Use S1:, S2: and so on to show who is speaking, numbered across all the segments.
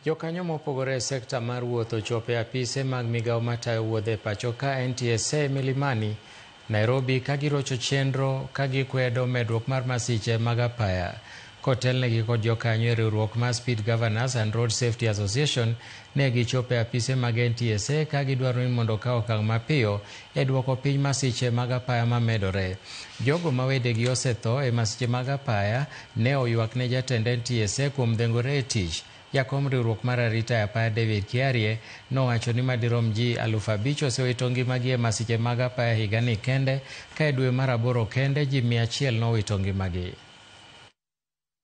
S1: Jokanyo mopogore sekta mar wuotho chope apise mag migao matayo wuodhe pacho ka NTSA Milimani, Nairobi ka girocho chenro ka gikwedo medruok mar masiche mag apaya. Kotelnegi kod jokanyo e riwruok mar Speed Governors and Road Safety Association ne gichope apise mag NTSA ka gidwaro ni mondo kaw okang' mapiyo e duoko piny masiche mag apaya mamedore. Jogo ma wedegi osetho e masiche mag apaya ne oywak ne jatend NTSA kuom dhengore e tich. Jakom riwruok mar arita e apaya David Kiarie nowacho ni madirom ji 5,000 osewito ngimagi e masiche mag apaya higani kende, ka e dwe mar 8 kende ji 100 nowito ngimagi.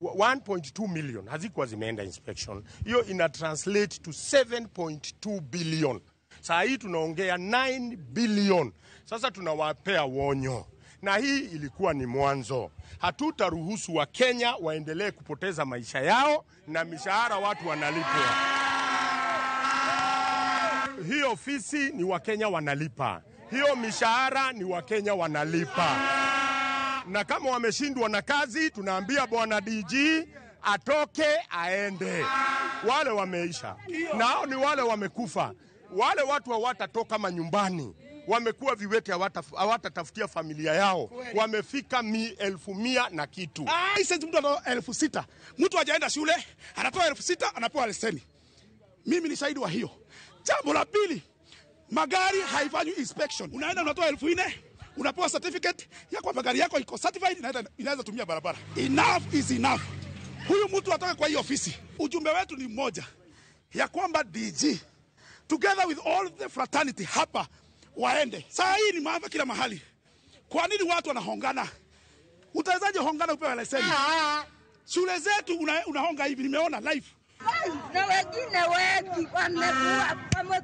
S2: 1.2 million hazikuwa zimeenda inspection. Hiyo ina translate to 7.2 billion. Saa hii tunaongea 9 billion. Sasa tunawapea wonyo. Na hii ilikuwa ni mwanzo. Hatutaruhusu wa Kenya waendelee kupoteza maisha yao na mishahara watu wanalipwa. Hiyo ofisi ni wa Kenya wanalipa. Hiyo mishahara ni wa Kenya wanalipa. Na kama wameshindwa na kazi, tunaambia bwana DG atoke aende. Wale wameisha. Na hao ni wale wamekufa. Wale watu hawatatoka manyumbani. Wamekuwa viwete, hawatatafutia familia yao. Wamefika 1,100 na kitu.
S3: Sasa mtu anatoa 6,000. Mtu hajaenda shule, anatoa 6,000, anapewa leseni. Mimi ni shahidi wa hiyo. Jambo la pili, magari haifanywi inspection. Unaenda unatoa 4,000, unapewa certificate ya kwamba gari yako iko certified na inaweza tumia barabara. Enough is enough. Huyu mtu atoka kwa hii ofisi. Ujumbe wetu ni mmoja, ya kwamba DG together with all the fraternity hapa waende. Saa hii ni maafa kila mahali. Kwa nini watu wanahongana? Utawezaje hongana upewe leseni? Shule zetu unahonga hivi, nimeona live.
S4: Na wengine wengi wamekuwa